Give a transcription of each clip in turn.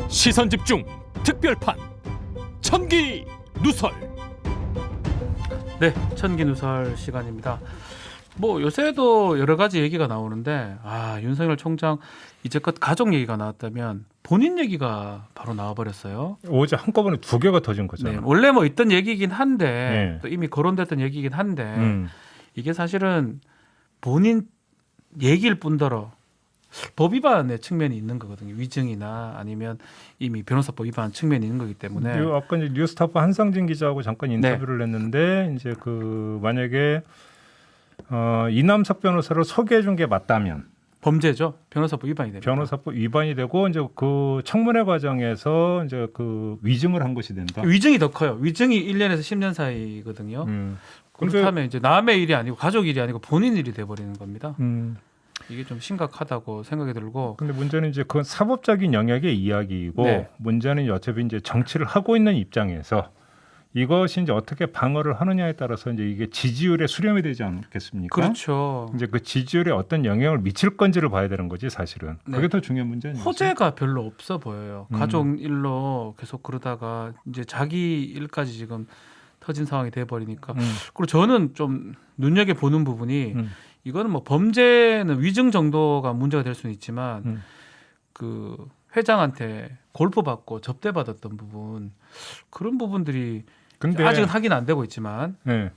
시선집중 특별판 천기 누설. 네, 천기 누설 시간입니다. 뭐 요새도 여러 가지 얘기가 나오는데 윤석열 총장 이제껏 가족 얘기가 나왔다면 본인 얘기가 바로 나와버렸어요. 어제 한꺼번에 두 개가 터진 거잖아요. 네, 원래 뭐 있던 얘기긴 한데 네. 또 이미 거론됐던 얘기긴 한데 이게 사실은 본인 얘기일 뿐더러 법 위반의 측면이 있는 거거든요. 위증이나 아니면 이미 변호사법 위반 측면이 있는 거기 때문에. 아까 이제 뉴스타파 한상진 기자하고 잠깐 인터뷰를 했는데 이제 그 만약에 이남석 변호사를 소개해 준 게 맞다면 범죄죠. 변호사법 위반이 됩니다. 변호사법 위반이 되고 이제 그 청문회 과정에서 이제 그 위증을 한 것이 된다. 위증이 더 커요. 위증이 1년에서 10년 사이거든요. 그렇다면 이제 남의 일이 아니고 가족 일이 아니고 본인 일이 돼버리는 겁니다. 이게 좀 심각하다고 생각이 들고. 근데 문제는 이제 그건 사법적인 영역의 이야기이고 네. 문제는 어차피 이제 정치를 하고 있는 입장에서 이것이 이제 어떻게 방어를 하느냐에 따라서 이제 이게 지지율에 수렴이 되지 않겠습니까? 그렇죠. 이제 그 지지율에 어떤 영향을 미칠 건지를 봐야 되는 거지 사실은. 그게 네. 더 중요한 문제 아니에요? 호재가 별로 없어 보여요. 가족 일로 계속 그러다가 이제 자기 일까지 지금 터진 상황이 돼 버리니까. 그리고 저는 좀 눈여겨 보는 부분이 이거는 뭐 범죄는 위증 정도가 문제가 될 수는 있지만 그 회장한테 골프 받고 접대 받았던 부분 그런 부분들이 근데 아직은 확인 안 되고 있지만 네.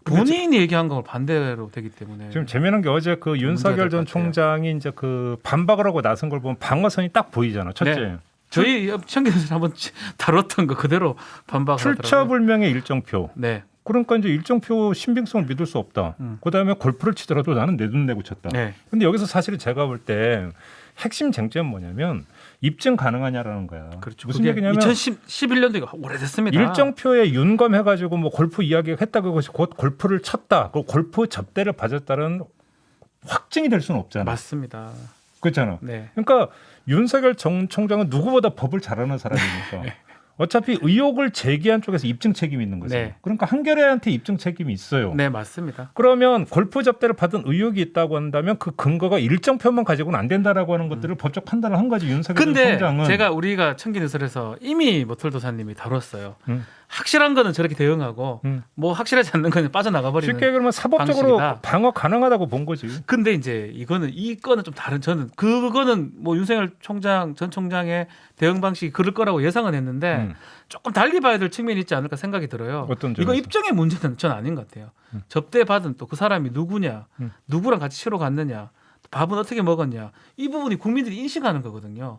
본인이 얘기한 건 반대로 되기 때문에 지금 재미난 게 어제 그 윤석열 전 총장이 이제 그 반박을 하고 나선 걸 보면 방어선이 딱 보이잖아. 첫째. 네. 저희 청계에서 한번 다뤘던 거 그대로 반박하더라고요. 출처불명의 일정표. 네. 그러니까 이제 일정표 신빙성을 믿을 수 없다. 그다음에 골프를 치더라도 나는 내 돈 내고 쳤다. 네. 근데 여기서 사실은 제가 볼 때 핵심 쟁점은 뭐냐면 입증 가능하냐라는 거야. 그렇죠. 무슨 얘기냐면 2011년도가 오래됐습니다. 일정표에 윤검해가지고 뭐 골프 이야기 했다고 그것이 곧 골프를 쳤다. 그 골프 접대를 받았다는 확증이 될 수는 없잖아. 맞습니다. 그렇잖아. 네. 그러니까 윤석열 전 총장은 누구보다 법을 잘 아는 사람이니까. 어차피 의혹을 제기한 쪽에서 입증 책임이 있는 거죠. 네. 그러니까 한겨레한테 입증 책임이 있어요. 네, 맞습니다. 그러면 골프 접대를 받은 의혹이 있다고 한다면 그 근거가 일정표만 가지고는 안 된다라고 하는 것들을 법적 판단을 한 거지 윤석열 전 근데 총장은. 제가 우리가 청기누설에서 이미 모털도사님이 다뤘어요. 확실한 거는 저렇게 대응하고 뭐 확실하지 않는 거는 빠져나가 버리는. 쉽게 그러면 사법적으로 방식이다. 방어 가능하다고 본 거지. 근데 이제 이 건은 좀 다른. 저는 그거는 뭐 윤석열 총장 전 총장의 대응 방식이 그럴 거라고 예상은 했는데 조금 달리 봐야 될 측면이 있지 않을까 생각이 들어요. 어떤 이거 점에서? 입증의 문제는 전 아닌 것 같아요. 접대 받은 또 그 사람이 누구냐, 누구랑 같이 치러 갔느냐, 밥은 어떻게 먹었냐, 이 부분이 국민들이 인식하는 거거든요.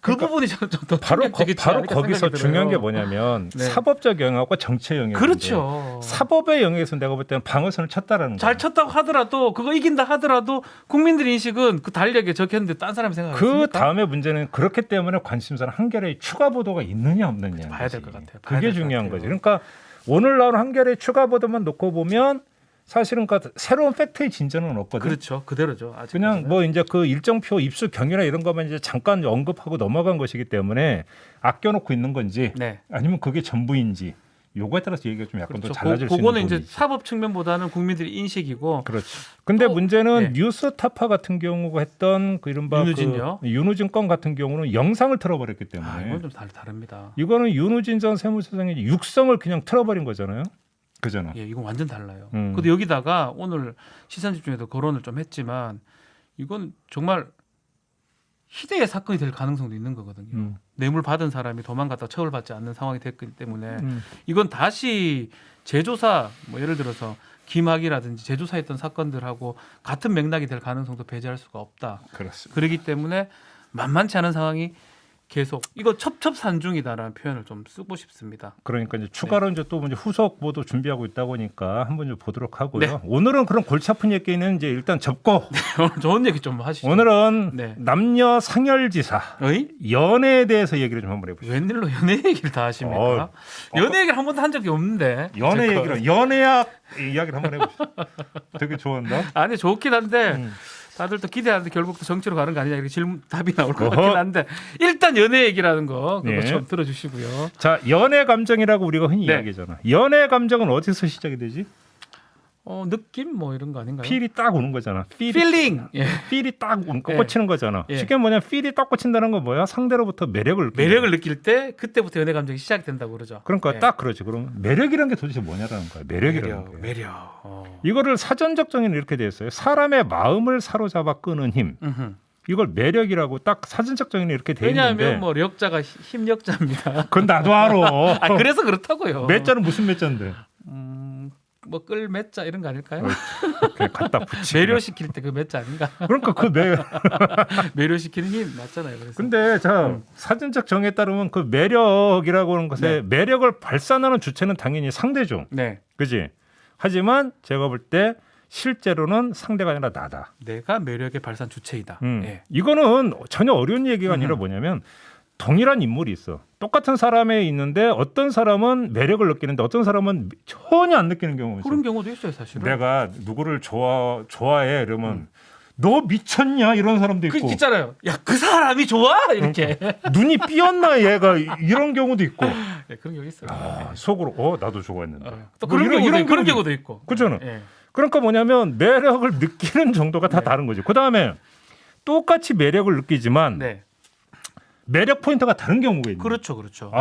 그 그러니까 부분이 저는 좀더 바로 거기서 중요한 게 뭐냐면 네. 사법적 영역과 정치의 영역인데 그렇죠. 사법의 영역에서 내가 볼 때는 방어선을 쳤다라는 잘 거야. 쳤다고 하더라도 그거 이긴다 하더라도 국민들 인식은 그 달력에 적혔는데 딴 사람이 그 생각하겠습니까? 다음에 문제는 그렇기 때문에 관심사는 한겨레의 추가 보도가 있느냐 없느냐. 봐야 될 것 같아요. 봐야 그게 될것 중요한 같아요. 거죠. 그러니까 오늘 나온 한겨레 추가 보도만 놓고 보면 사실은 그 새로운 팩트의 진전은 없거든. 그렇죠. 그대로죠. 아직까지는. 그냥 뭐 이제 그 일정표 입수 경위나 이런 것만 이제 잠깐 언급하고 넘어간 것이기 때문에 아껴놓고 있는 건지 네. 아니면 그게 전부인지 요거에 따라서 얘기가 좀 약간 그렇죠. 더 달라질 수 있는 그거는 이제 부분이지. 사법 측면보다는 국민들이 인식이고. 그렇죠. 근데 또, 문제는 네. 뉴스타파 같은 경우가 했던 그 이른바 윤우진요? 그 윤우진 건 같은 경우는 영상을 틀어버렸기 때문에 이건 좀 다릅니다. 이거는 윤우진 전 세무서장의 육성을 그냥 틀어버린 거잖아요. 그잖아. 예, 이건 완전 달라요. 음. 근데 여기다가 오늘 시선 집중에도 거론을 좀 했지만 이건 정말 희대의 사건이 될 가능성도 있는 거거든요. 뇌물 받은 사람이 도망갔다 처벌받지 않는 상황이 됐기 때문에 이건 다시 재조사 뭐 예를 들어서 김학이라든지 재조사했던 사건들하고 같은 맥락이 될 가능성도 배제할 수가 없다. 그렇습니다. 그렇기 때문에 만만치 않은 상황이 계속 이거 첩첩산중이다라는 표현을 좀 쓰고 싶습니다. 그러니까 이제 추가로 이제 또 이제 후속 보도 준비하고 있다고 하니까 한번 좀 보도록 하고요. 네. 오늘은 그런 골치 아픈 얘기는 이제 일단 접고 오늘 좋은 얘기 좀 하시죠. 오늘은 네. 남녀 상열지사 어이? 연애에 대해서 얘기를 좀 한번 해보시죠. 웬일로 연애 얘기를 다 하십니까? 연애 얘기를 한 번도 한 적이 없는데. 연애 제가. 얘기를 연애학 이야기를 한번 해보시죠. 되게 좋아한다. 아니 좋긴 한데 다들 또 기대하는데 결국 또 정치로 가는 거 아니냐 이렇게 질문 답이 나올 것 어허. 같긴 한데 일단 연애 얘기라는 거 그거 예. 좀 들어주시고요. 자, 연애 감정이라고 우리가 흔히 네. 이야기하잖아. 연애 감정은 어디서 시작이 되지? 느낌 뭐 이런 거 아닌가요? 필이 딱 오는 거잖아. 필링. 예. 필이 딱 예. 꽂히는 거잖아. 예. 쉽게 뭐냐, 필이 딱 꽂힌다는 건 뭐야? 상대로부터 매력을 느끼는 매력을 느낄 때 그때부터 연애 감정이 시작된다고 그러죠. 그러니까 예. 딱 그러지. 그럼 매력이란 게 도대체 뭐냐라는 거야. 매력이라는 게. 매력. 이거를 사전적 정의는 이렇게 돼 있어요. 사람의 마음을 사로잡아 끄는 힘. 음흠. 이걸 매력이라고 딱 사전적 정의는 이렇게 돼 있는데. 왜냐하면 뭐 력자가 힘력자입니다. 그건 나도 알아. 아 그래서 그렇다고요. 매자는 무슨 매자인데? 뭐 끌매자 이런 거 아닐까요? 그냥 갖다 붙이. 매료시킬 때 그 매자 아닌가? 그러니까 그 매. 매료시키는 힘 맞잖아요. 그래서. 근데 자 사전적 정의에 따르면 그 매력이라고 하는 것에 매력을 발산하는 주체는 당연히 상대죠. 네. 그지? 하지만 제가 볼 때 실제로는 상대가 아니라 나다. 내가 매력의 발산 주체이다. 예. 이거는 전혀 어려운 얘기가 아니라 뭐냐면 동일한 인물이 있어. 똑같은 사람에 있는데 어떤 사람은 매력을 느끼는데 어떤 사람은 전혀 안 느끼는 경우가 있어. 그런 경우도 있어요, 사실은. 내가 누구를 좋아해 이러면 너 미쳤냐 이런 사람도 있고. 그 있잖아요. 야, 그 사람이 좋아 이렇게. 눈이 삐었나 얘가 이런 경우도 있고. 네, 그런 경우 있어요. 속으로 나도 좋아했는데. 또 뭐 그런 경우도 있고. 그렇잖아. 예. 그러니까 뭐냐면 매력을 느끼는 정도가 다 다른 거죠. 그다음에 똑같이 매력을 느끼지만 네. 매력 포인트가 다른 경우가 있는. 그렇죠, 그렇죠.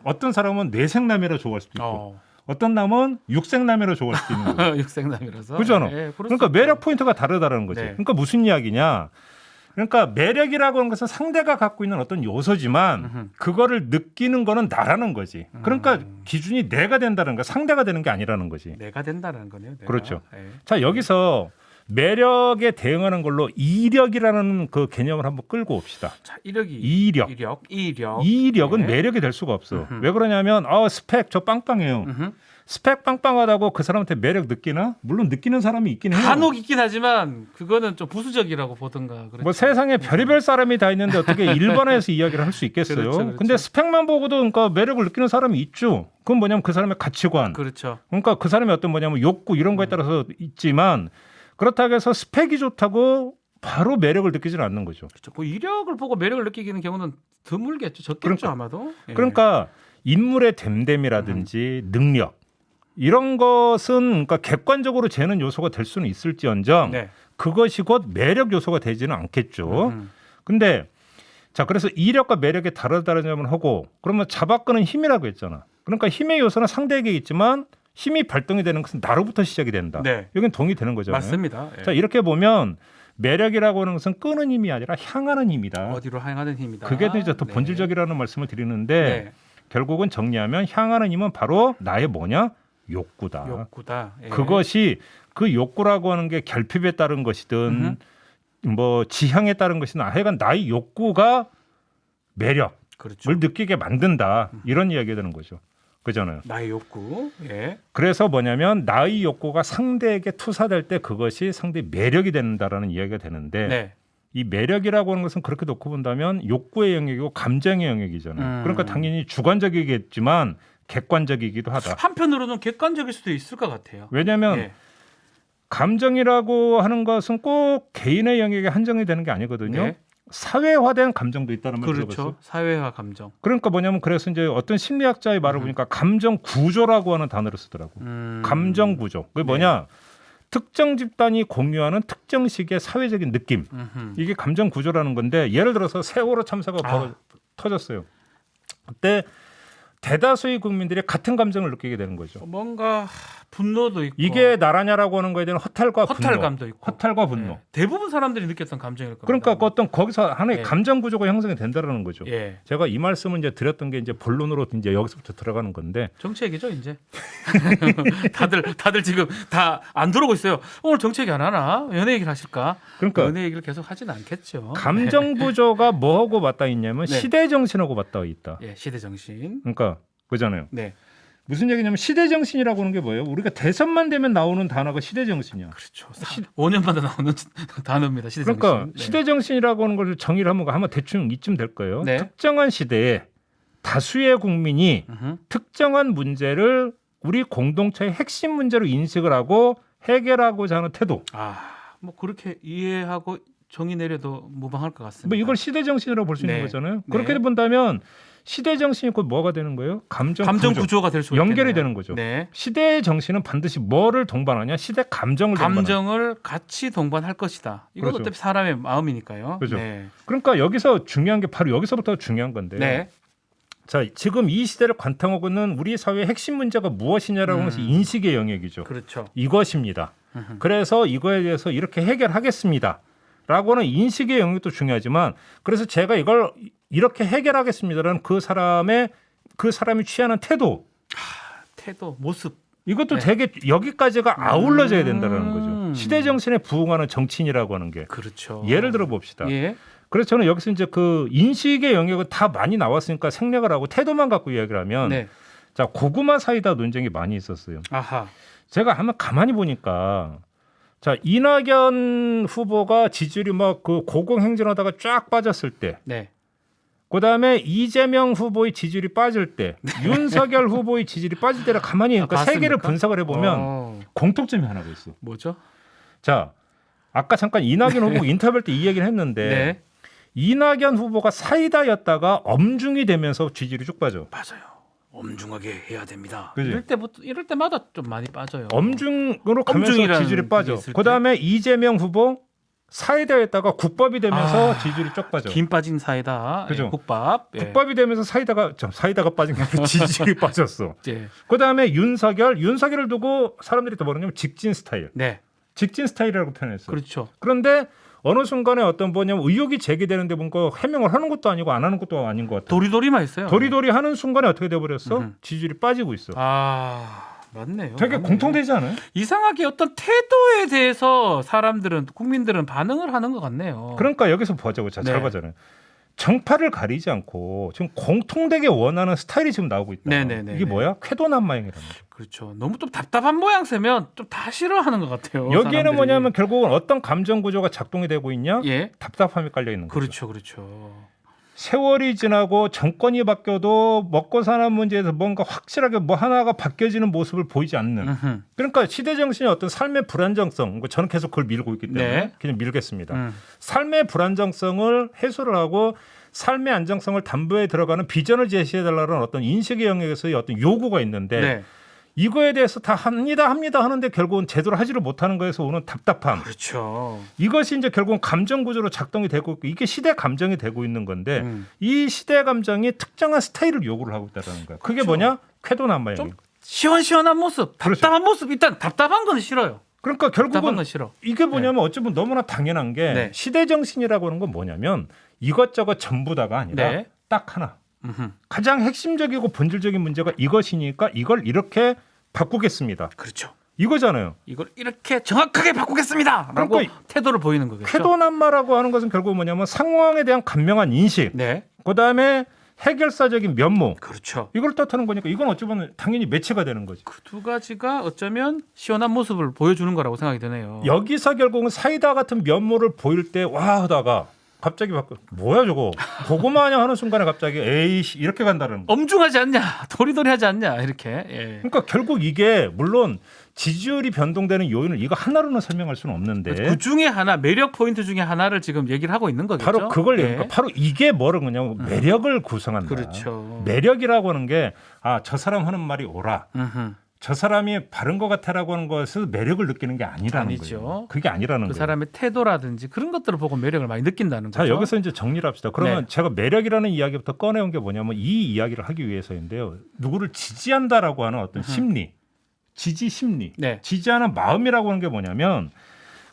어떤 사람은 뇌생남이라 좋아할 수도 있고, 어떤 남은 육생남이라 좋아할 수도 있는 거죠. 육생남이라서. 그렇잖아. 예, 그러니까 매력 포인트가 다르다는 거지. 네. 그러니까 무슨 이야기냐? 그러니까 매력이라고 하는 것은 상대가 갖고 있는 어떤 요소지만 그거를 느끼는 거는 나라는 거지. 그러니까 기준이 내가 된다는 거, 상대가 되는 게 아니라는 거지. 내가 된다는 거네요. 내가. 그렇죠. 예. 자, 여기서 매력에 대응하는 걸로 이력이라는 그 개념을 한번 끌고 옵시다. 자, 이력이 이력. 이력은 네. 매력이 될 수가 없어. 왜 그러냐면 스펙 저 빵빵해요. 스펙 빵빵하다고 그 사람한테 매력 느끼나? 물론 느끼는 사람이 있긴 해요. 간혹 있긴 하지만 그거는 좀 부수적이라고 보든가. 그렇죠. 뭐 세상에 별의별 사람이 다 있는데 어떻게 일반화해서 이야기를 할 수 있겠어요? 그렇죠. 근데 스펙만 보고도 그러니까 매력을 느끼는 사람이 있죠. 그건 뭐냐면 그 사람의 가치관. 그렇죠. 그러니까 그 사람의 어떤 뭐냐면 욕구 이런 거에 따라서 있지만 그렇다고 해서 스펙이 좋다고 바로 매력을 느끼지는 않는 거죠. 그렇죠. 그 이력을 보고 매력을 느끼는 경우는 드물겠죠. 적겠죠, 그러니까. 아마도. 예. 그러니까 인물의 됨됨이라든지 능력 이런 것은 그러니까 객관적으로 재는 요소가 될 수는 있을지언정 네. 그것이 곧 매력 요소가 되지는 않겠죠. 근데 자 그래서 이력과 매력이 다르다는 점을 하고 그러면 잡아끄는 힘이라고 했잖아. 그러니까 힘의 요소는 상대에게 있지만 힘이 발동이 되는 것은 나로부터 시작이 된다. 네. 여긴 동의되는 거잖아요. 맞습니다. 예. 자 이렇게 보면 매력이라고 하는 것은 끄는 힘이 아니라 향하는 힘이다. 어디로 향하는 힘이다. 그게 이제 더 네. 본질적이라는 말씀을 드리는데 네. 결국은 정리하면 향하는 힘은 바로 나의 뭐냐? 욕구다. 욕구다. 예. 그것이 그 욕구라고 하는 게 결핍에 따른 것이든 뭐 지향에 따른 것이든 하여간 나의 욕구가 매력을 그렇죠. 느끼게 만든다. 이런 이야기가 되는 거죠. 그잖아요. 나의 욕구. 예. 그래서 뭐냐면 나의 욕구가 상대에게 투사될 때 그것이 상대의 매력이 된다라는 이야기가 되는데 네. 이 매력이라고 하는 것은 그렇게 놓고 본다면 욕구의 영역이고 감정의 영역이잖아요. 그러니까 당연히 주관적이겠지만 객관적이기도 하다. 한편으로는 객관적일 수도 있을 것 같아요. 왜냐하면 예. 감정이라고 하는 것은 꼭 개인의 영역에 한정이 되는 게 아니거든요. 네. 사회화된 감정도 있다는 말 그렇죠. 들어봤어요? 사회화 감정. 그러니까 뭐냐면 그래서 이제 어떤 심리학자의 말을 보니까 감정 구조라고 하는 단어를 쓰더라고. 감정 구조. 그게 뭐냐? 특정 집단이 공유하는 특정식의 사회적인 느낌. 이게 감정 구조라는 건데 예를 들어서 세월호 참사가 터졌어요. 그때 대다수의 국민들이 같은 감정을 느끼게 되는 거죠. 뭔가 분노도 있고 이게 나라냐라고 하는 거에 대한 허탈과 허탈감도 있고 허탈과 분노. 예. 대부분 사람들이 느꼈던 감정일 겁니다. 그러니까 그 어떤 거기서 하나의 예. 감정 구조가 형성이 된다라는 거죠. 예. 제가 이 말씀을 이제 드렸던 게 이제 본론으로 이제 여기서부터 들어가는 건데 정치 얘기죠 이제. 다들 지금 다 안 들어오고 있어요. 오늘 정치 얘기 안 하나? 연애 얘기를 하실까? 그러니까 연애 얘기를 계속 하지는 않겠죠. 감정 구조가 뭐하고 맞닿아 있냐면 네. 시대 정신하고 맞닿아 있다. 예, 시대 정신. 그러니까 그잖아요. 네, 무슨 얘기냐면 시대 정신이라고 하는 게 뭐예요? 우리가 대선만 되면 나오는 단어가 시대 정신이야. 그렇죠. 5년마다 나오는 단어입니다. 시대 정신. 그러니까 네. 시대 정신이라고 하는 걸 정의를 하면 대충 이쯤 될 거예요. 네. 특정한 시대에 다수의 국민이 특정한 문제를 우리 공동체의 핵심 문제로 인식을 하고 해결하고자 하는 태도. 뭐 그렇게 이해하고 정의 내려도 무방할 것 같습니다. 뭐 이걸 시대 정신이라고 볼 수 있는 네. 거잖아요. 네. 그렇게 본다면 시대 정신이 곧 뭐가 되는 거예요? 감정 구조가 될 수 있겠네요. 연결이 되는 거죠. 네. 시대의 정신은 반드시 뭐를 동반하냐? 시대 감정을 동반하냐. 감정을 같이 동반할 것이다. 이건 그렇죠. 어차피 사람의 마음이니까요. 그렇죠. 네. 그러니까 여기서 중요한 게 바로 여기서부터 중요한 건데. 네. 자, 지금 이 시대를 관통하고 있는 우리 사회의 핵심 문제가 무엇이냐라고 하는 것이 인식의 영역이죠. 그렇죠. 이것입니다. 그래서 이거에 대해서 이렇게 해결하겠습니다. 라고는 인식의 영역도 중요하지만 그래서 제가 이걸 이렇게 해결하겠습니다라는 그 사람이 취하는 태도, 모습. 이것도 네. 되게 여기까지가 아울러져야 된다는 거죠. 시대 정신에 부응하는 정치인이라고 하는 게. 그렇죠. 예를 들어 봅시다. 예. 그래서 저는 여기서 이제 그 인식의 영역은 다 많이 나왔으니까 생략을 하고 태도만 갖고 이야기를 하면 네. 자, 고구마 사이다 논쟁이 많이 있었어요. 아하. 제가 한번 가만히 보니까 자, 이낙연 후보가 지지율이 막 그 고공행진하다가 쫙 빠졌을 때, 네. 그다음에 이재명 후보의 지지율이 빠질 때, 윤석열 후보의 지지율이 빠질 때를 가만히 그러니까 세 개를 봤습니까? 분석을 해보면 공통점이 하나가 있어. 뭐죠? 자, 아까 잠깐 이낙연 후보 인터뷰 때 이 얘기를 했는데 네. 이낙연 후보가 사이다였다가 엄중이 되면서 지지율이 쭉 빠져. 맞아요. 엄중하게 해야 됩니다. 그지? 이럴 때마다 좀 많이 빠져요. 엄중으로 가면서 엄중이라는 지지율이 빠져. 게 있을 때. 그다음에 이재명 후보 사이다였다가 국밥이 되면서 아, 지지율이 쭉 빠져. 김 빠진 사이다. 그죠? 예, 국밥. 예. 국밥이 되면서 사이다가 빠진 게 아니라 지지율이 빠졌어. 예. 그다음에 윤석열을 두고 사람들이 더 뭐냐면 직진 스타일. 네. 직진 스타일이라고 표현했어. 그렇죠. 그런데 어느 순간에 어떤 뭐냐면 의혹이 제기되는데 뭔가 해명을 하는 것도 아니고 안 하는 것도 아닌 것 같아. 도리도리만 있어요. 도리도리 하는 순간에 어떻게 돼 버렸어? 음흠. 지지율이 빠지고 있어. 아, 맞네요. 되게 맞네요. 공통되지 않아요? 이상하게 어떤 태도에 대해서 국민들은 반응을 하는 것 같네요. 그러니까 여기서 보자고. 자, 잘 네. 봐잖아요. 정파를 가리지 않고 지금 공통되게 원하는 스타일이 지금 나오고 있다. 네네네. 이게 뭐야? 쾌도난마행이라는 거죠. 그렇죠. 너무 좀 답답한 모양새면 좀 다 싫어하는 것 같아요. 여기에는 사람들이. 뭐냐면 결국은 어떤 감정 구조가 작동이 되고 있냐? 예. 답답함이 깔려 있는 거죠. 그렇죠. 그렇죠. 세월이 지나고 정권이 바뀌어도 먹고 사는 문제에서 뭔가 확실하게 뭐 하나가 바뀌어지는 모습을 보이지 않는. 음흠. 그러니까 시대 정신의 어떤 삶의 불안정성, 저는 계속 그걸 밀고 있기 때문에 네. 그냥 밀겠습니다. 음. 삶의 불안정성을 해소를 하고 삶의 안정성을 담보에 들어가는 비전을 제시해달라는 어떤 인식의 영역에서의 어떤 요구가 있는데 네. 이거에 대해서 다 합니다 하는데 결국은 제대로 하지를 못하는 거에서 오는 답답함. 그렇죠. 이것이 이제 결국은 감정 구조로 작동이 되고 있고 이게 시대 감정이 되고 있는 건데 이 시대 감정이 특정한 스타일을 요구를 하고 있다는 거예요. 그게 그렇죠. 뭐냐? 쾌도난마예요. 좀 시원시원한 모습, 답답한 모습. 일단 답답한 건 싫어요. 그러니까 답답한 결국은 건 싫어. 이게 뭐냐면 어쩌면 너무나 당연한 게 네. 시대 정신이라고 하는 건 뭐냐면 이것저것 전부 다가 아니라 네. 딱 하나. 음흠. 가장 핵심적이고 본질적인 문제가 이것이니까 이걸 이렇게 바꾸겠습니다. 그렇죠. 이거잖아요. 이걸 이렇게 정확하게 바꾸겠습니다라고 그러니까 태도를 보이는 거겠죠. 쾌도난마라고 하는 것은 결국 뭐냐면 상황에 대한 간명한 인식, 네, 그다음에 해결사적인 면모, 그렇죠. 이걸 뜻하는 거니까 이건 어쩌면 당연히 매치가 되는 거지. 그 두 가지가 어쩌면 시원한 모습을 보여주는 거라고 생각이 드네요. 여기서 결국은 사이다 같은 면모를 보일 때 와 하다가 갑자기 바꿔 뭐야 저거 고구마 마냥 하는 순간에 갑자기 에이씨 이렇게 간다는 거. 엄중하지 않냐, 도리도리하지 않냐 이렇게. 예. 그러니까 결국 이게 물론 지지율이 변동되는 요인을 이거 하나로는 설명할 수는 없는데 그 중에 하나 매력 포인트 중에 하나를 지금 얘기를 하고 있는 거겠죠. 바로 그걸 예. 얘기하니까 바로 이게 뭐를 그냥 매력을 구성한다. 그렇죠. 매력이라고 하는 게 아, 저 사람 하는 말이 옳아. 음흠. 저 사람이 바른 것 같아라고 하는 것을 매력을 느끼는 게 아니라는 아니죠. 거예요. 그게 아니라는 그 거예요. 사람의 태도라든지 그런 것들을 보고 매력을 많이 느낀다는 거죠. 자, 여기서 이제 정리를 합시다. 그러면 네. 제가 매력이라는 이야기부터 꺼내온 게 뭐냐면 이 이야기를 하기 위해서인데요. 누구를 지지한다라고 하는 어떤 심리, 지지 심리, 네. 지지하는 마음이라고 하는 게 뭐냐면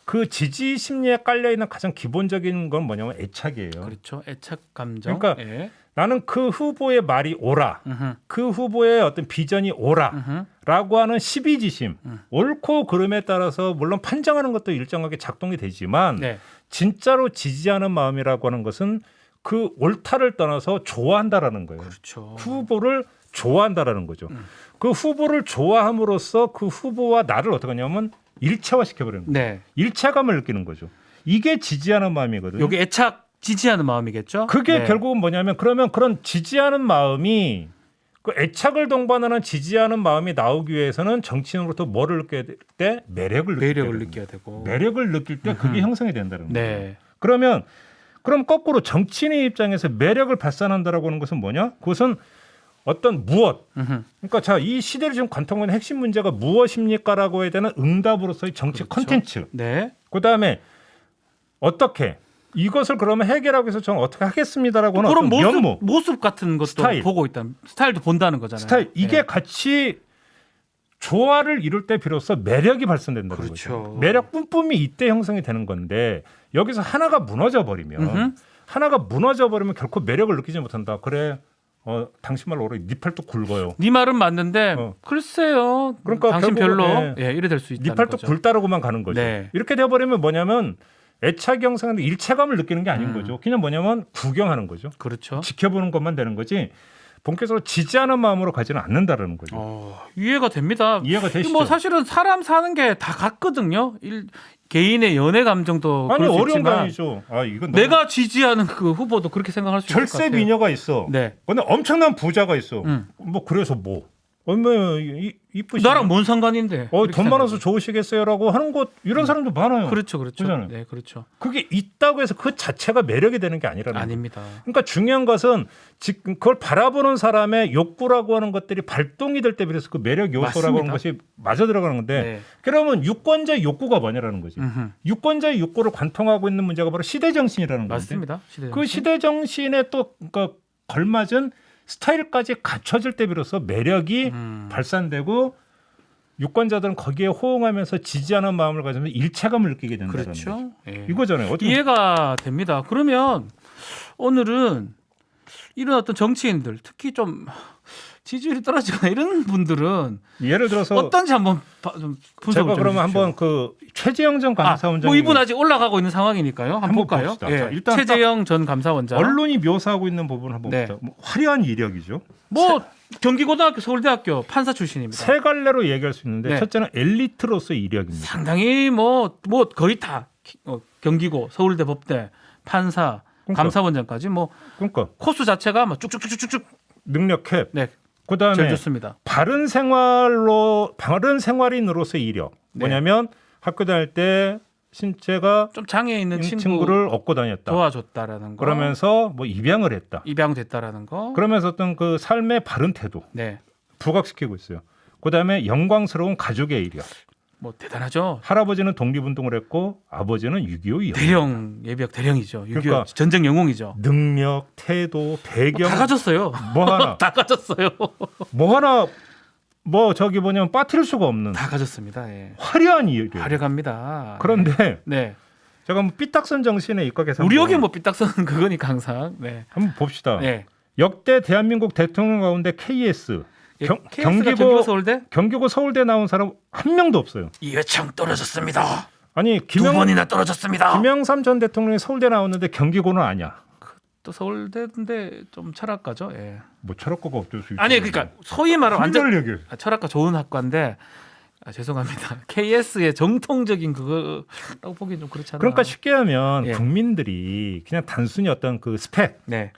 그 지지 심리에 깔려 있는 가장 기본적인 건 뭐냐면 애착이에요. 그렇죠. 애착 감정. 그러니까 예. 나는 그 후보의 말이 옳아. 음흠. 그 후보의 어떤 비전이 옳아. 음흠. 라고 하는 시비지심, 옳고 그름에 따라서 물론 판정하는 것도 일정하게 작동이 되지만 네. 진짜로 지지하는 마음이라고 하는 것은 그 옳다를 떠나서 좋아한다라는 거예요. 그렇죠. 후보를 좋아한다라는 거죠. 그 후보를 좋아함으로써 그 후보와 나를 어떻게 하냐면 일체화시켜버리는 거예요. 네. 일체감을 느끼는 거죠. 이게 지지하는 마음이거든요. 여기 애착 지지하는 마음이겠죠. 그게 네. 결국은 뭐냐면 그러면 그런 지지하는 마음이 그 애착을 동반하는 지지하는 마음이 나오기 위해서는 정치인으로부터 뭐를 느껴야 될 때 매력을 매력을 느껴야 느껴야 되고. 매력을 느낄 때 그게 형성이 된다는 거예요. 네. 그러면 그럼 거꾸로 정치인의 입장에서 매력을 발산한다라고 하는 것은 뭐냐? 그것은 어떤 무엇. 그러니까 자, 이 시대를 지금 관통하는 핵심 문제가 무엇입니까라고 해야 되는 응답으로서의 정치 그렇죠. 콘텐츠. 네. 그다음에 어떻게 이것을 그러면 해결하기 위해서 저는 어떻게 하겠습니다라고 하는 그런 어떤 면모, 모습 같은 것도 스타일. 보고 있다. 스타일도 본다는 거잖아요. 스타일 이게 네. 같이 조화를 이룰 때 비로소 매력이 발산된다는 그렇죠. 거죠. 매력 뿜뿜이 이때 형성이 되는 건데 여기서 하나가 무너져 버리면 결코 매력을 느끼지 못한다. 그래, 당신 말로 오래 네 팔뚝 굵어요. 네 말은 맞는데 글쎄요. 그러니까 당신 결국은, 별로 예. 이래 될 수 있다는 네 팔뚝 거죠. 굵다라고만 가는 거죠. 네. 이렇게 되어버리면 뭐냐면 애착이 형성하는데 일체감을 느끼는 게 아닌 거죠. 그냥 뭐냐면 구경하는 거죠. 그렇죠. 지켜보는 것만 되는 거지 본격적으로 지지하는 마음으로 가지는 않는다라는 거죠. 이해가 됩니다. 이해가 되시죠? 뭐 사실은 사람 사는 게 다 같거든요. 개인의 연애 감정도 아니 그럴 수 어려운 거 있지만 아니죠. 이건 내가 지지하는 그 후보도 그렇게 생각할 수 있을 것 절세 같아요. 미녀가 있어. 네. 근데 엄청난 부자가 있어. 뭐 그래서 뭐 얼마나 이쁘시. 나랑 뭔 상관인데? 이렇게 돈 많아서 생각하죠. 좋으시겠어요라고 하는 것 이런 사람도 많아요. 그렇죠. 그렇잖아요. 네, 그렇죠. 그게 있다고 해서 그 자체가 매력이 되는 게 아니라는 거예요. 아닙니다. 그러니까 중요한 것은 그걸 바라보는 사람의 욕구라고 하는 것들이 발동이 될 때 비해서 그 매력 요소라고 하는 맞습니다. 것이 맞아 들어가는 건데 네. 그러면 유권자의 욕구가 뭐냐라는 거지. 유권자의 욕구를 관통하고 있는 문제가 바로 시대 정신이라는 건데 맞습니다. 그 시대 정신에 또 그러니까 걸맞은 스타일까지 갖춰질 때 비로소 매력이 발산되고 유권자들은 거기에 호응하면서 지지하는 마음을 가지면 일체감을 느끼게 된다는 거죠. 그렇죠. 예. 이거잖아요. 어떻게 이해가 됩니다. 그러면 오늘은 이런 어떤 정치인들 특히 좀 지지율이 떨어지거나 이런 분들은 예를 들어서 어떤지 한번 좀 분석을 제가 좀 그러면 해주십시오. 한번 그 최재형 전 감사원장 뭐 이분 아직 올라가고 있는 상황이니까요. 한번 볼까요? 봅시다. 예. 자, 일단 최재형 전 감사원장. 언론이 묘사하고 있는 부분 한번 네. 보자. 뭐 화려한 이력이죠. 뭐 경기고등학교 서울대학교 판사 출신입니다. 세 갈래로 얘기할 수 있는데 네. 첫째는 엘리트로서의 이력입니다. 상당히 뭐 거의 다 경기고 서울대 법대 판사 그러니까. 감사원장까지 뭐 그러니까 코스 자체가 뭐 쭉쭉쭉쭉쭉 능력 캡. 네. 그다음에 잘 좋습니다. 바른 생활인으로서의 이력. 네. 뭐냐면 학교 다닐 때 신체가 좀 장애 있는 친구를 얻고 다녔다. 도와줬다라는 거. 그러면서 뭐 입양을 했다. 입양됐다라는 거. 그러면서 어떤 그 삶의 바른 태도 네. 부각시키고 있어요. 그다음에 영광스러운 가족의 이력. 뭐 대단하죠. 할아버지는 독립운동을 했고 아버지는 6.25 영웅. 대령 예비역 대령이죠. 6.25 그러니까 전쟁 영웅이죠. 능력, 태도, 배경 다 가졌어요. 뭐 하나 다 가졌어요. 뭐 저기 뭐냐면 빠뜨릴 수가 없는 다 가졌습니다. 예. 화려한 이력. 화려합니다. 그런데 네. 제가 뭐 삐딱선 정신에 입각해서 우리 한번 여기 뭐 삐딱선 그거니까 항상. 네. 한번 봅시다. 네. 역대 대한민국 대통령 가운데 KS 예, KS가 경기고 서울대 경기고 서울대 나온 사람 한 명도 없어요. 이회창 떨어졌습니다. 아니 두 번이나 떨어졌습니다. 김영삼 전 대통령이 서울대 나왔는데 경기고는 아니야. 또 서울대인데 좀 철학과죠. 예. 뭐 철학과가 어쩔 수 있죠. 아니 그러니까 소위 말하면 완전 얘기를. 철학과 좋은 학과인데 죄송합니다. KS의 정통적인 그거라고 보기 좀 그렇잖아요. 그러니까 쉽게 하면 예. 국민들이 그냥 단순히 어떤 그 스펙, 네,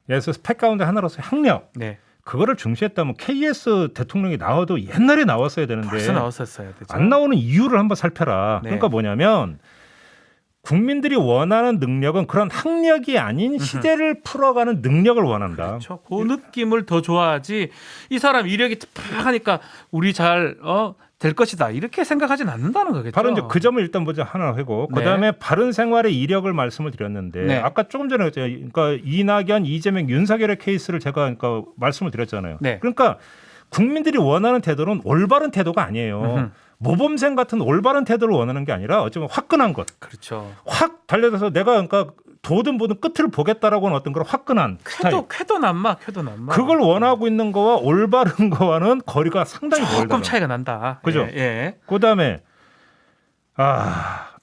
예를 들어서 스펙 가운데 하나로서 학력 네. 그거를 중시했다면 KS 대통령이 나와도 옛날에 나왔어야 되는데 벌써 나왔었어야 되죠. 안 나오는 이유를 한번 살펴라. 네. 그러니까 뭐냐면 국민들이 원하는 능력은 그런 학력이 아닌 시대를 풀어가는 능력을 원한다. 그렇죠. 그 느낌을 더 좋아하지. 이 사람 이력이 팍 하니까 우리 잘 될 것이다 이렇게 생각하진 않는다는 거겠죠. 바로 이제 그 점을 일단 먼저 하나 하고 네. 그다음에 바른 생활의 이력을 말씀을 드렸는데 네. 아까 조금 전에 그러니까 이낙연, 이재명, 윤석열의 케이스를 제가 그러니까 말씀을 드렸잖아요. 네. 그러니까 국민들이 원하는 태도는 올바른 태도가 아니에요. 모범생 같은 올바른 태도를 원하는 게 아니라 어쩌면 화끈한 것. 그렇죠. 확 달려들어서 내가 그러니까 도든 보든 끝을 보겠다라고 하는 어떤 그런 화끈한 스타일. 쾌도 남마. 그걸 원하고 있는 거와 올바른 거와는 거리가 상당히 멀다. 조금 차이가 난다. 그죠? 예. 예. 그다음에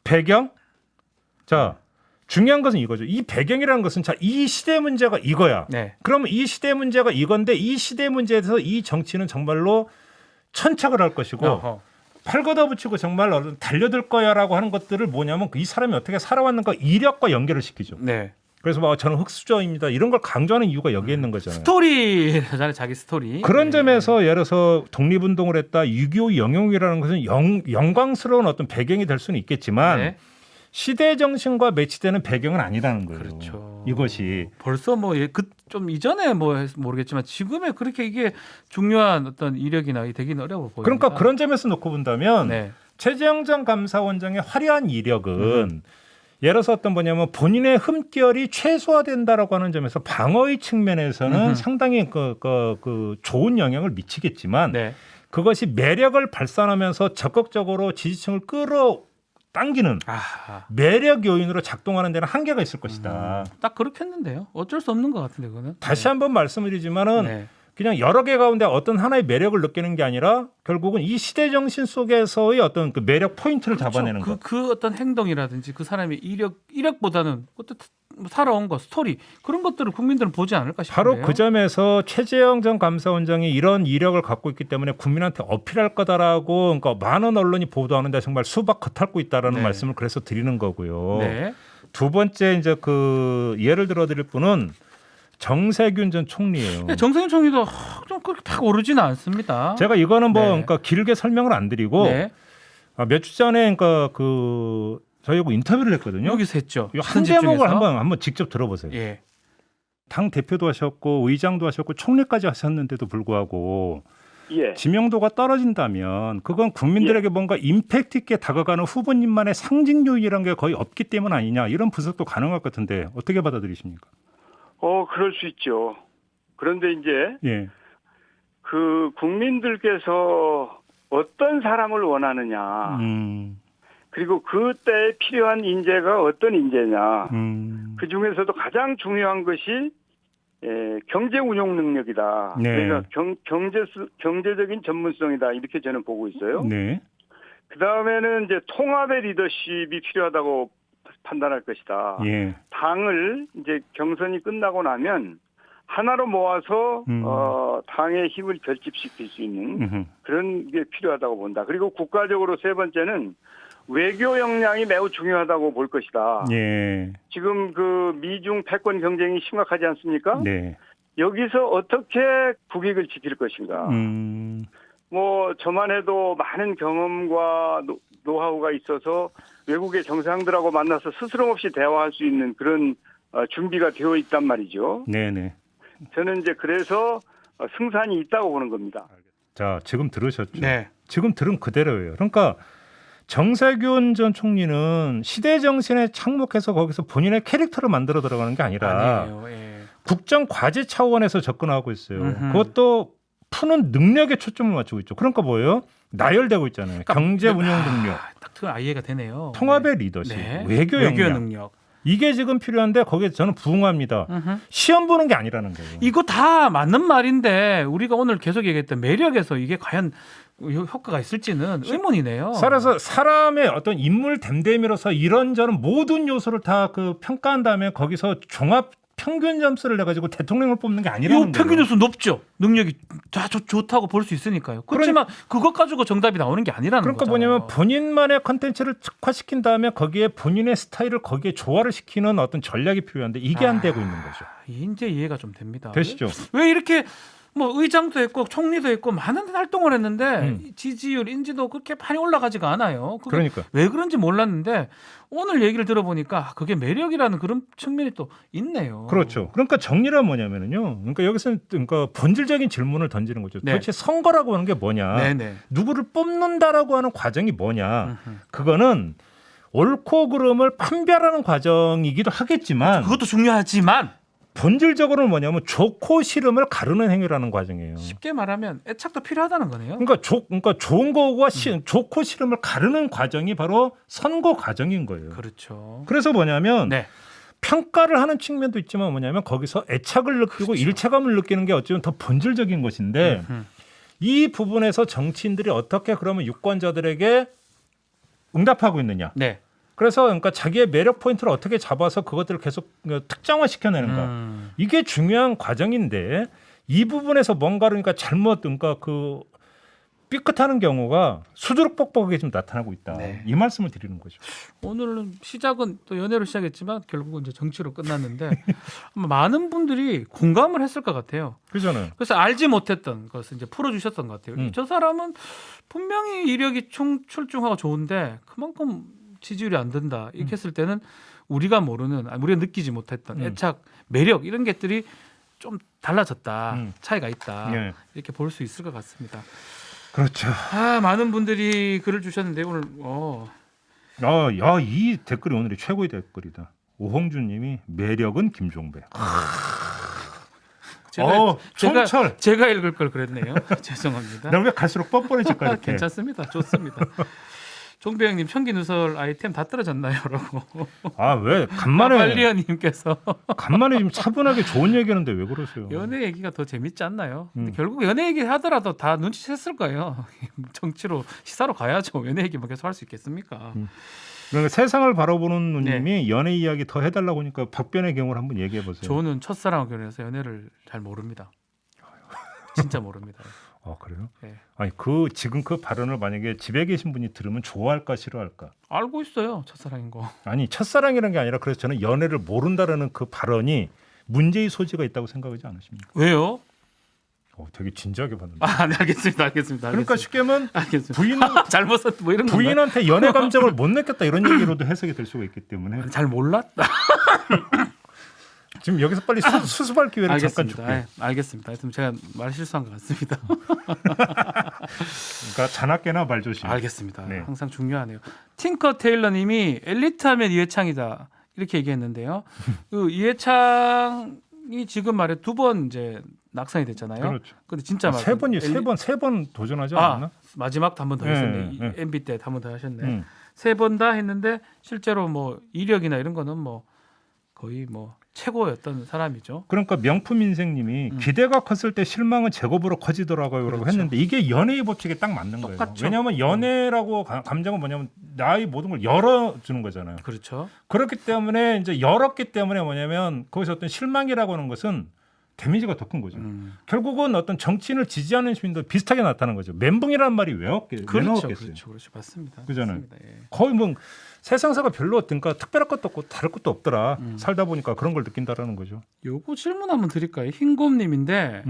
배경. 자, 중요한 것은 이거죠. 이 배경이라는 것은 자, 이 시대 문제가 이거야. 네. 그러면 이 시대 문제가 이건데 이 시대 문제에 대해서 이 정치는 정말로 천착을 할 것이고 어허. 팔 걷어붙이고 정말 달려들 거야라고 하는 것들을 뭐냐면 이 사람이 어떻게 살아왔는가 이력과 연결을 시키죠. 네. 그래서 막 저는 흑수저입니다. 이런 걸 강조하는 이유가 여기에 있는 거잖아요. 스토리잖아요. 자기 스토리. 그런 네. 점에서 예를 들어서 독립운동을 했다. 6.25 영웅이라는 것은 영광스러운 어떤 배경이 될 수는 있겠지만 네. 시대 정신과 매치되는 배경은 아니라는 거예요. 그렇죠. 이것이 벌써 뭐 좀 이전에 뭐 모르겠지만 지금에 그렇게 이게 중요한 어떤 이력이나 되기는 어려워 보입니다. 그러니까 그런 점에서 놓고 본다면 네. 최재형 전 감사원장의 화려한 이력은 예를 들어서 어떤 뭐냐면 본인의 흠결이 최소화된다라고 하는 점에서 방어의 측면에서는 상당히 그 좋은 영향을 미치겠지만 네. 그것이 매력을 발산하면서 적극적으로 지지층을 끌어당기는 매력 요인으로 작동하는 데는 한계가 있을 것이다. 딱 그렇겠는데요. 어쩔 수 없는 것 같은데 그거는. 다시 한번 말씀드리지만은 네. 그냥 여러 개 가운데 어떤 하나의 매력을 느끼는 게 아니라 결국은 이 시대 정신 속에서의 어떤 그 매력 포인트를 그렇죠. 잡아내는 것. 그 어떤 행동이라든지 그 사람의 이력보다는 어떤 살아온 거 스토리 그런 것들을 국민들은 보지 않을까 싶은데요. 바로 그 점에서 최재형 전 감사원장이 이런 이력을 갖고 있기 때문에 국민한테 어필할 거다라고 그러니까 많은 언론이 보도하는데 정말 수박 겉핥고 있다라는 네. 말씀을 그래서 드리는 거고요. 네. 두 번째 이제 그 예를 들어드릴 분은 정세균 전 총리예요. 네, 정세균 총리도 좀 그렇게 팍 오르지는 않습니다. 제가 이거는 뭐 네. 그러니까 길게 설명을 안 드리고 네. 몇 주 전에 그러니까 그 저희하고 인터뷰를 했거든요. 여기서 했죠. 한 대목을 한번 직접 들어보세요. 예. 당 대표도 하셨고 의장도 하셨고 총리까지 하셨는데도 불구하고 예. 지명도가 떨어진다면 그건 국민들에게 뭔가 임팩트 있게 다가가는 후보님만의 상징 요인이라는 게 거의 없기 때문 아니냐 이런 분석도 가능할 것 같은데 어떻게 받아들이십니까? 그럴 수 있죠. 그런데 이제 예. 그 국민들께서 어떤 사람을 원하느냐, 그리고 그때에 필요한 인재가 어떤 인재냐, 그 중에서도 가장 중요한 것이 경제 운용 능력이다. 네. 그러니까 경제적인 전문성이다. 이렇게 저는 보고 있어요. 네. 그 다음에는 이제 통합의 리더십이 필요하다고 판단할 것이다. 예. 당을 이제 경선이 끝나고 나면 하나로 모아서 당의 힘을 결집시킬 수 있는 그런 게 필요하다고 본다. 그리고 국가적으로 세 번째는 외교 역량이 매우 중요하다고 볼 것이다. 예. 지금 그 미중 패권 경쟁이 심각하지 않습니까? 네. 여기서 어떻게 국익을 지킬 것인가. 뭐 저만 해도 많은 경험과 노하우가 있어서 외국의 정상들하고 만나서 스스럼 없이 대화할 수 있는 그런 준비가 되어 있단 말이죠. 네네. 저는 이제 그래서 승산이 있다고 보는 겁니다. 자, 지금 들으셨죠? 네. 지금 들은 그대로예요. 그러니까 정세균 전 총리는 시대 정신에 착목해서 거기서 본인의 캐릭터를 만들어 들어가는 게 아니라 아니에요. 예. 국정 과제 차원에서 접근하고 있어요. 그것도 푸는 능력에 초점을 맞추고 있죠. 그러니까 뭐예요? 나열되고 있잖아요. 경제 운영 능력, 딱 이해가 되네요. 통합의 리더십, 네. 외교 능력. 이게 지금 필요한데 거기에 저는 부응합니다. 시험 보는 게 아니라는 거예요. 이거 다 맞는 말인데 우리가 오늘 계속 얘기했던 매력에서 이게 과연 효과가 있을지는 의문이네요. 따라서 사람의 어떤 인물 댐댐이로서 이런저런 모든 요소를 다 그 평가한 다음에 거기서 종합 평균 점수를 내가지고 대통령을 뽑는 게 아니라는 거예요. 평균 점수 높죠. 능력이 다 좋다고 볼 수 있으니까요. 그렇지만 그것 가지고 정답이 나오는 게 아니라는 그러니까 거잖아요. 뭐냐면 본인만의 컨텐츠를 특화시킨 다음에 거기에 본인의 스타일을 거기에 조화를 시키는 어떤 전략이 필요한데 이게 안 되고 있는 거죠. 이제 이해가 좀 됩니다. 되시죠? 왜 이렇게 뭐 의장도 했고 총리도 했고 많은 활동을 했는데 지지율 인지도 그렇게 많이 올라가지가 않아요. 그러니까 왜 그런지 몰랐는데 오늘 얘기를 들어보니까 그게 매력이라는 그런 측면이 또 있네요. 그렇죠. 그러니까 정리란 뭐냐면요. 그러니까 여기서는 그러니까 본질적인 질문을 던지는 거죠. 네. 도대체 선거라고 하는 게 뭐냐? 네네. 누구를 뽑는다라고 하는 과정이 뭐냐? 그거는 옳고 그름을 판별하는 과정이기도 하겠지만 그것도 중요하지만 본질적으로는 뭐냐면 좋고 싫음을 가르는 행위라는 과정이에요. 쉽게 말하면 애착도 필요하다는 거네요. 그러니까 좋은 거와 좋고 싫음을 가르는 과정이 바로 선거 과정인 거예요. 그렇죠. 그래서 뭐냐면 네. 평가를 하는 측면도 있지만 뭐냐면 거기서 애착을 느끼고 그렇죠. 일체감을 느끼는 게 어쩌면 더 본질적인 것인데 이 부분에서 정치인들이 어떻게 그러면 유권자들에게 응답하고 있느냐. 네. 그래서 그러니까 자기의 매력 포인트를 어떻게 잡아서 그것들을 계속 특정화 시켜내는가. 이게 중요한 과정인데 이 부분에서 뭔가를 그러니까 잘못 그러니까 그 삐끗하는 경우가 수두룩뻑뻑하게 좀 나타나고 있다. 네. 이 말씀을 드리는 거죠. 오늘은 시작은 또 연애로 시작했지만 결국은 이제 정치로 끝났는데 아마 많은 분들이 공감을 했을 것 같아요. 그잖아요. 그래서 알지 못했던 것을 이제 풀어주셨던 것 같아요. 저 사람은 분명히 이력이 출중하고 좋은데 그만큼 지지율이 안 든다 이렇게 했을 때는 우리가 모르는 우리가 느끼지 못했던 애착, 매력 이런 것들이 좀 달라졌다, 차이가 있다 예. 이렇게 볼 수 있을 것 같습니다. 그렇죠. 많은 분들이 글을 주셨는데 오늘 야, 이 댓글이 오늘의 최고의 댓글이다. 오홍준님이 매력은 김종배. 총철. 제가 읽을 걸 그랬네요. 죄송합니다. 나 왜 갈수록 뻔뻔해질까 이렇게. 괜찮습니다. 좋습니다. 종배 형님 청기 누설 아이템 다 떨어졌나요?라고. 왜 간만에 빨리언님께서 간만에 좀 차분하게 좋은 얘기하는데 왜 그러세요? 연애 얘기가 더 재밌지 않나요? 근데 결국 연애 얘기 하더라도 다 눈치챘을 거예요. 정치로 시사로 가야죠. 연애 얘기만 계속 할 수 있겠습니까? 그러니까 세상을 바라보는 누님이 연애 이야기 더 해달라고 하니까 박변의 경우를 한번 얘기해 보세요. 저는 첫사랑을 결혼해서 연애를 잘 모릅니다. 진짜 모릅니다. 그래요? 네. 아니 지금 그 발언을 만약에 집에 계신 분이 들으면 좋아할까 싫어할까? 알고 있어요. 첫사랑인 거. 아니 첫사랑이라는 게 아니라 그래서 저는 연애를 모른다라는 그 발언이 문제의 소지가 있다고 생각하지 않으십니까? 왜요? 되게 진지하게 봤는데. 네, 알겠습니다. 그러니까 쉽게 하면 알겠습니다. 부인 잘못 썼 뭐 이런 거. 부인한테 연애 감정을 못 느꼈다 이런 얘기로도 해석이 될 수가 있기 때문에 잘 몰랐다. 지금 여기서 빨리 수습할 기회를 잠깐 줄게요. 알겠습니다. 하여튼 제가 말 실수한 것 같습니다. 그러니까 자나깨나 말 조심. 알겠습니다. 네. 항상 중요하네요. 틴커 테일러님이 엘리트하면 이회창이다 이렇게 얘기했는데요. 그 이회창이 지금 말해 2번 이제 낙선이 됐잖아요. 그렇죠. 근데 진짜 세 번 도전하지 않았나? 마지막도 한 번 더 했었네. 네. MB 때 한 번 더 하셨네. 3번 다 했는데 실제로 뭐 이력이나 이런 거는 뭐 거의 뭐 최고였던 사람이죠. 그러니까 명품 인생님이 기대가 컸을 때 실망은 제곱으로 커지더라고요라고 그렇죠. 했는데 이게 연애의 법칙에 딱 맞는 거예요. 똑같죠. 왜냐하면 연애라고 감정은 뭐냐면 나의 모든 걸 열어주는 거잖아요. 그렇죠. 그렇기 때문에 이제 열었기 때문에 뭐냐면 거기서 어떤 실망이라고 하는 것은 데미지가 더 큰 거죠. 결국은 어떤 정치인을 지지하는 시민도 비슷하게 나타나는 거죠. 멘붕이라는 말이 왜 나왔겠어요? 그렇죠. 맞습니다. 그잖아요. 맞습니다. 예. 거의 뭐 세상사가 별로 어떤가 특별할 것도 없고 다를 것도 없더라. 살다 보니까 그런 걸 느낀다라는 거죠. 요거 질문 한번 드릴까요? 흰곰님인데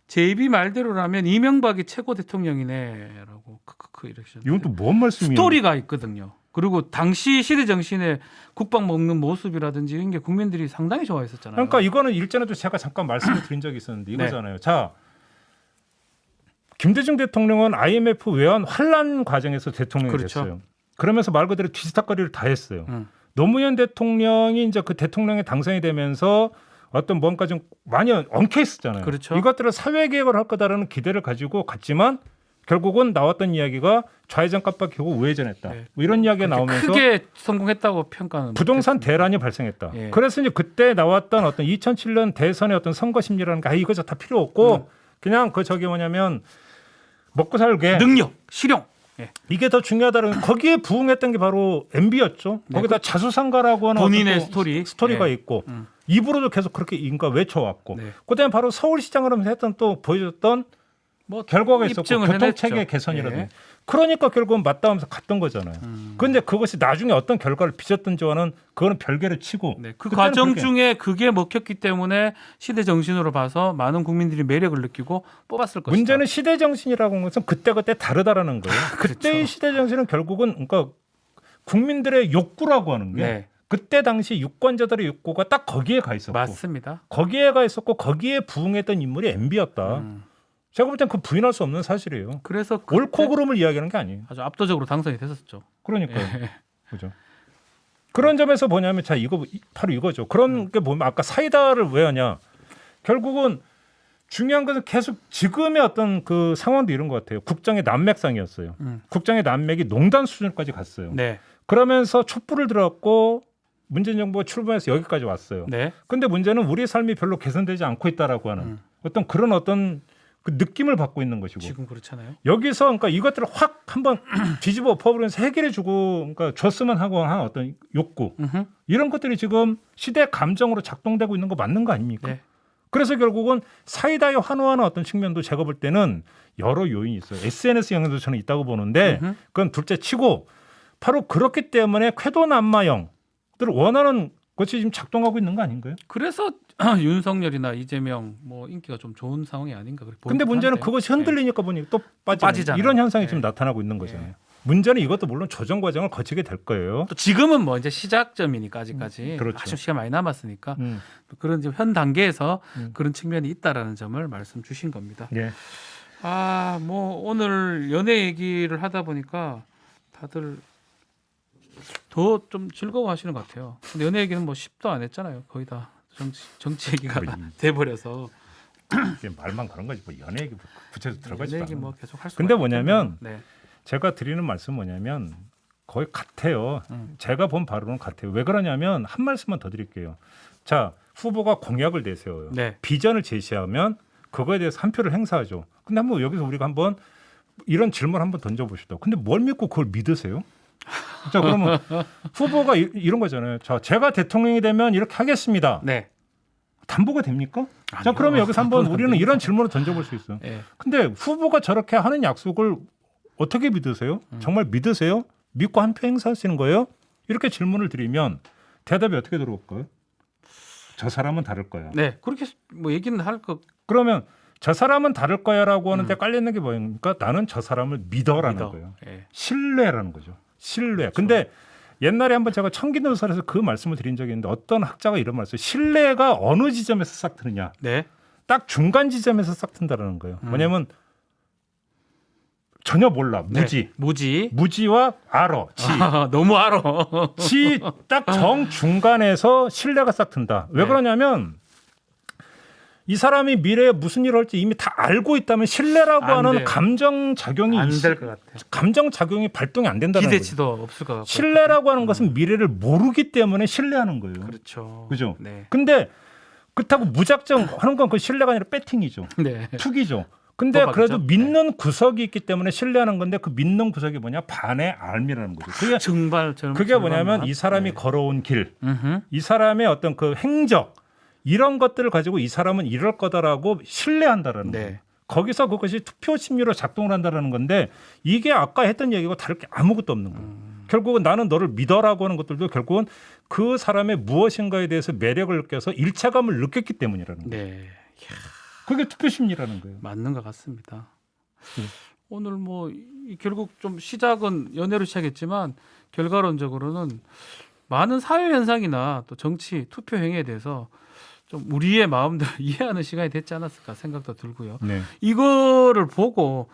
JB 말대로라면 이명박이 최고 대통령이네라고 이러셨는데 이건 또 뭔 말씀이에요? 스토리가 있거든요. 그리고 당시 시대 정신에 국방 먹는 모습이라든지 이런 게 국민들이 상당히 좋아했었잖아요. 그러니까 이거는 일전에도 제가 잠깐 말씀을 드린 적이 있었는데 이거잖아요. 자, 김대중 대통령은 IMF 외환 환란 과정에서 대통령이 그렇죠. 됐어요. 그러면서 말 그대로 뒤지다거리를 다 했어요. 노무현 대통령이 이제 그 대통령에 당선이 되면서 어떤 뭔가 좀 많이 엉켜 있었잖아요. 그렇죠. 이것들을 사회 개혁을 할 거다라는 기대를 가지고 갔지만 결국은 나왔던 이야기가 좌회전 깜빡이고 우회전했다. 네. 뭐 이런 이야기가 나오면서 크게 성공했다고 평가는 부동산 못했습니다. 대란이 발생했다. 예. 그래서 이제 그때 나왔던 어떤 2007년 대선의 어떤 선거 심리라는 게 이거 다 필요 없고 그냥 뭐냐면 먹고 살게 능력, 실용. 예. 이게 더 중요하다는 거기에 부응했던 게 바로 MB였죠. 거기다 자수상가라고 하는 본인의 어떤 또 스토리가 예. 있고 입으로도 계속 그렇게 인가 외쳐왔고 네. 그다음에 바로 서울시장을 하면서 했던 또 보여줬던 뭐 결과가 있었고 입증을 교통체계 해냈죠. 개선이라든지 예. 그러니까 결국은 맞닿으면서 갔던 거잖아요. 그런데 그것이 나중에 어떤 결과를 빚었던지와는 그거는 별개를 치고 네, 그 그때는 과정 그렇게 중에 그게 먹혔기 때문에 시대 정신으로 봐서 많은 국민들이 매력을 느끼고 뽑았을 것이다. 문제는 시대 정신이라고 하는 것은 그때 다르다라는 거예요. 그때의 그렇죠. 시대 정신은 결국은 그러니까 국민들의 욕구라고 하는 게 네, 그때 당시 유권자들의 욕구가 딱 거기에 가 있었고 맞습니다. 거기에 가 있었고 거기에 부응했던 인물이 MB였다. 제가 볼 땐 그 부인할 수 없는 사실이에요. 그래서 옳고 그름을 이야기하는 게 아니에요. 아주 압도적으로 당선이 됐었죠. 그러니까요. 그죠. 그런 점에서 뭐냐면 자 이거 바로 이거죠. 그런 게 보면 아까 사이다를 왜 하냐. 결국은 중요한 것은 계속 지금의 어떤 그 상황도 이런 것 같아요. 국장의 난맥상이었어요. 국장의 난맥이 농단 수준까지 갔어요. 네, 그러면서 촛불을 들었고 문재인 정부가 출범해서 여기까지 왔어요. 네, 근데 문제는 우리의 삶이 별로 개선되지 않고 있다라고 하는 어떤 그런 어떤 그 느낌을 받고 있는 것이고 지금 그렇잖아요. 여기서 그러니까 이것들을 확 한번 뒤집어 엎어버리면서 해결해주고 그러니까 줬으면 하고 한 어떤 욕구 이런 것들이 지금 시대 감정으로 작동되고 있는 거 맞는 거 아닙니까? 네. 그래서 결국은 사이다에 환호하는 어떤 측면도 제가 볼 때는 여러 요인이 있어요. SNS 영향도 저는 있다고 보는데 그건 둘째 치고 바로 그렇기 때문에 쾌도난마형들을 원하는 것이 지금 작동하고 있는 거 아닌가요? 그래서 윤석열이나 이재명 뭐 인기가 좀 좋은 상황이 아닌가 그렇게 근데 문제는 보이긴 그것이 한데. 흔들리니까 보니 또 빠지잖아요. 이런 현상이 네. 지금 나타나고 있는 거잖아요. 문제는 이것도 물론 조정 과정을 거치게 될 거예요. 또 지금은 뭐 이제 시작점이니까 아직까지 그렇죠. 아직 시간 많이 남았으니까 또 그런 지금 현 단계에서 그런 측면이 있다라는 점을 말씀 주신 겁니다. 예. 아, 뭐 오늘 연애 얘기를 하다 보니까 다들 더 좀 즐거워하시는 것 같아요. 근데 연애 얘기는 뭐 10도 안 했잖아요. 거의 다 정치 얘기가 돼버려서 이게 말만 그런 거지 뭐 연애 얘기 구체적으로 들어가지 연애 않아. 얘기 뭐 계속 할 수. 근데 뭐냐면 네. 제가 드리는 말씀 뭐냐면 거의 같아요. 제가 본 바로는 같아요. 왜 그러냐면 한 말씀만 더 드릴게요. 자, 후보가 공약을 내세워요. 네. 비전을 제시하면 그거에 대해서 한 표를 행사하죠. 근데 한번 여기서 우리가 한번 이런 질문 한번 던져보시다. 근데 뭘 믿고 그걸 믿으세요? 자, 그러면 후보가 이런 거잖아요. 자, 제가 대통령이 되면 이렇게 하겠습니다. 네. 담보가 됩니까? 자, 아니요. 그러면 여기서 한번 우리는 이런 질문을 던져볼 수 있어요. 네. 근데 후보가 저렇게 하는 약속을 어떻게 믿으세요? 정말 믿으세요? 믿고 한 표 행사하시는 거예요? 이렇게 질문을 드리면 대답이 어떻게 들어올까요? 저 사람은 다를 거야. 네. 그렇게 뭐 얘기는 할 거. 그러면 저 사람은 다를 거야라고 하는데 깔려 있는 게 뭐입니까? 나는 저 사람을 믿어라는 거예요. 네. 신뢰라는 거죠. 신뢰. 그렇죠. 근데 옛날에 한번 제가 청기노설에서 그 말씀을 드린 적이 있는데 어떤 학자가 이런 말씀을 신뢰가 어느 지점에서 싹 트느냐. 네. 딱 중간 지점에서 싹 튼다라는 거예요. 뭐냐면 전혀 몰라. 무지. 네. 무지. 무지와 알어. 지. 너무 알아. 지 딱 정 중간에서 신뢰가 싹 튼다. 왜 네. 그러냐면 이 사람이 미래에 무슨 일을 할지 이미 다 알고 있다면 신뢰라고 안 하는 돼요. 감정 작용이 안 될 것 같아. 감정 작용이 발동이 안 된다는 거죠. 기대치도 없을 것 같고. 신뢰라고 하는 것은 미래를 모르기 때문에 신뢰하는 거예요. 그렇죠. 그죠? 네. 근데 그렇다고 무작정 하는 건 그 신뢰가 아니라 배팅이죠. 네. 투기죠. 근데 도박이죠. 그래도 믿는 구석이 있기 때문에 신뢰하는 건데 그 믿는 구석이 뭐냐? 반의 알미라는 거죠. 그게 뭐냐면 이 사람이 걸어온 길, 이 사람의 어떤 그 행적 이런 것들을 가지고 이 사람은 이럴 거다라고 신뢰한다라는 네. 거예요. 거기서 그것이 투표 심리로 작동을 한다라는 건데 이게 아까 했던 얘기가 다를 게 아무것도 없는 거예요. 결국은 나는 너를 믿어라고 하는 것들도 결국은 그 사람의 무엇인가에 대해서 매력을 느껴서 일체감을 느꼈기 때문이라는 거예요. 네. 그게 투표 심리라는 거예요. 맞는 것 같습니다. 오늘 뭐 결국 좀 시작은 연애로 시작했지만 결과론적으로는 많은 사회 현상이나 또 정치 투표 행위에 대해서 좀 우리의 마음들을 이해하는 시간이 됐지 않았을까 생각도 들고요. 네. 이거를 보고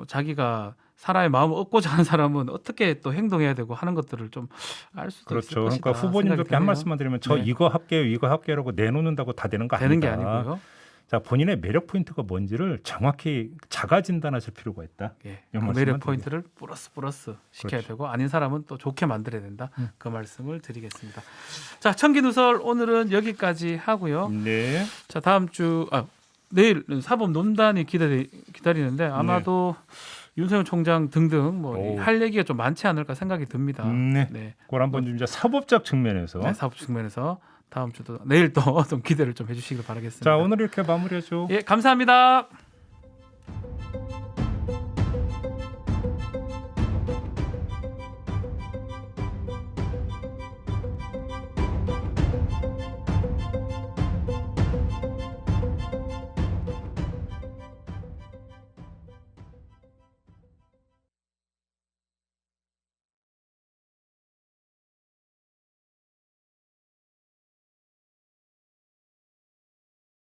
자기가 사람의 마음을 얻고자 하는 사람은 어떻게 또 행동해야 되고 하는 것들을 좀 알 수도 있을 그렇죠. 것이다. 그러니까 후보님들께 한 말씀만 드리면 저 네. 이거 할게요, 이거 할게요라고 내놓는다고 다 되는 거 되는 아니다. 게 아니고요. 자, 본인의 매력 포인트가 뭔지를 정확히 자가 진단하실 필요가 있다. 예, 이 그 말씀만 매력 포인트를 플러스 시켜야 그렇죠. 되고 아닌 사람은 또 좋게 만들어야 된다. 그 말씀을 드리겠습니다. 자, 청기누설 오늘은 여기까지 하고요. 네. 자, 다음 주 내일 사법 논단이 기다리는데 아마도 윤석열 총장 등등 뭐 오. 할 얘기가 좀 많지 않을까 생각이 듭니다. 네. 네. 그걸 한번 좀 이제 사법적 측면에서. 네, 사법 측면에서 다음 주도 내일 또 좀 기대를 좀 해주시길 바라겠습니다. 자, 오늘 이렇게 마무리하죠. 예, 감사합니다.